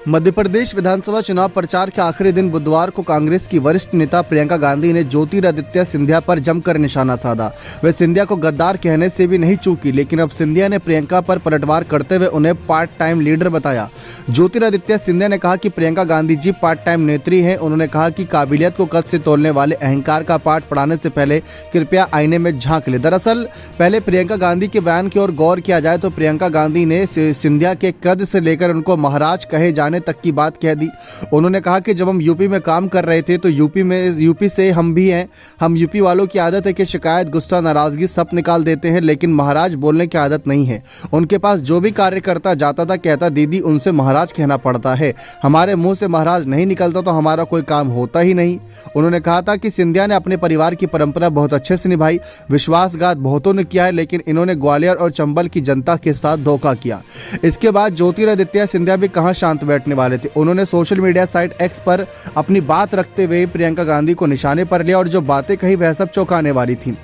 मध्य प्रदेश विधानसभा चुनाव प्रचार के आखिरी दिन बुधवार को कांग्रेस की वरिष्ठ नेता प्रियंका गांधी ने ज्योतिरादित्य सिंधिया पर जमकर निशाना साधा। वे सिंधिया को गद्दार कहने से भी नहीं चूकी, लेकिन अब सिंधिया ने प्रियंका पर पलटवार करते हुए उन्हें पार्ट टाइम लीडर बताया। ज्योतिरादित्य सिंधिया ने कहा कि प्रियंका गांधी जी पार्ट टाइम नेत्री हैं। उन्होंने कहा कि काबिलियत को कद से तोलने वाले अहंकार का पाठ पढ़ाने से पहले कृपया आईने में झांक ले। दरअसल पहले प्रियंका गांधी के बयान की ओर गौर किया जाए तो प्रियंका गांधी ने सिंधिया के कद से लेकर उनको महाराज कहे जाने तक की बात कह दी। उन्होंने कहा कि जब हम यूपी में काम कर रहे थे तो यूपी से हम भी हैं। हम यूपी वालों की आदत है कि शिकायत, गुस्सा, नाराजगी सब निकाल देते हैं, लेकिन महाराज बोलने की आदत नहीं है। उनके पास जो भी कार्यकर्ता जाता था कहता दीदी उनसे महाराज कहना पड़ता है, हमारे मुंह से महाराज नहीं निकलता तो हमारा कोई काम होता ही नहीं। उन्होंने कहा था कि सिंधिया ने अपने परिवार की परंपरा बहुत अच्छे से निभाई। विश्वासघात बहुतों ने किया है, लेकिन इन्होंने ग्वालियर और चंबल की जनता के साथ धोखा किया। इसके बाद ज्योतिरादित्य सिंधिया भी कहां शांत बैठने वाले थे। उन्होंने सोशल मीडिया साइट एक्स पर अपनी बात रखते हुए प्रियंका गांधी को निशाने पर लिया और जो बातें कही वह सब चौंकाने वाली थी।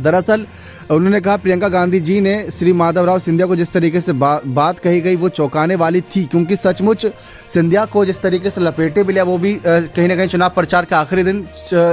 दरअसल उन्होंने कहा प्रियंका गांधी जी ने श्री माधवराव सिंधिया को जिस तरीके से बात कही गई वो चौंकाने वाली थी, क्योंकि सचमुच सिंधिया को जिस तरीके से लपेटे भी लिया वो भी कहीं ना कहीं चुनाव प्रचार के आखिरी दिन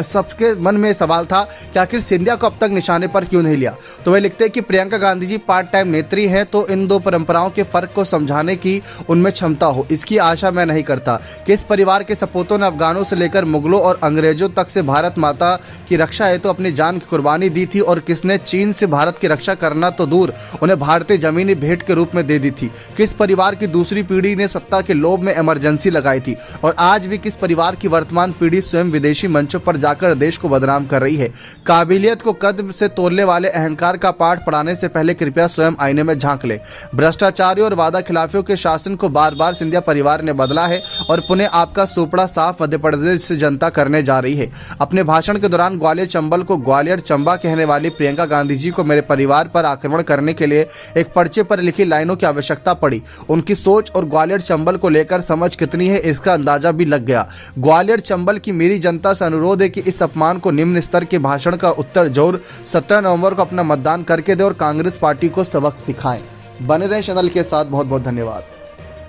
सबके मन में सवाल था कि आखिर सिंधिया को अब तक निशाने पर क्यों नहीं लिया। तो वह लिखते हैं कि प्रियंका गांधी जी पार्ट टाइम नेत्री हैं, तो इन दो परंपराओं के फर्क को समझाने की उनमें क्षमता हो, इसकी आशा मैं नहीं करता। किस परिवार के सपूतों ने अफगानों से लेकर मुगलों और अंग्रेजों तक से भारत माता की रक्षा हेतु अपनी जान की कुर्बानी दी थी, और किसने चीन से भारत की रक्षा करना तो दूर उन्हें भारतीय जमीनी भेंट के रूप में दे दी थी। किस परिवार की दूसरी पीढ़ी ने सत्ता के लोभ में इमरजेंसी लगाई थी, और आज भी किस परिवार की वर्तमान पीढ़ी स्वयं विदेशी मंचों पर जाकर देश को बदनाम कर रही है। काबिलियत को कद से तोलने वाले अहंकार का पाठ पढ़ाने से पहले कृपया स्वयं आईने में झांक ले। भ्रष्टाचारियों और वादा खिलाफियों के शासन को बार बार सिंधिया परिवार ने बदला है और पुनः आपका सुपड़ा साफ मध्य प्रदेश से जनता करने जा रही है। अपने भाषण के दौरान ग्वालियर चंबल को ग्वालियर चंबा कहने वाली प्रियंका गांधी जी को मेरे परिवार पर आक्रमण करने के लिए एक पर्चे पर लिखी लाइनों की आवश्यकता पड़ी। उनकी सोच और ग्वालियर चंबल को लेकर समझ कितनी है इसका अंदाजा भी लग गया। ग्वालियर चंबल की मेरी जनता से अनुरोध है कि इस अपमान को निम्न स्तर के भाषण का उत्तर जरूर 17 नवंबर को अपना मतदान करके दे और कांग्रेस पार्टी को सबक सिखाएं। बने रहें चैनल के साथ। बहुत बहुत धन्यवाद।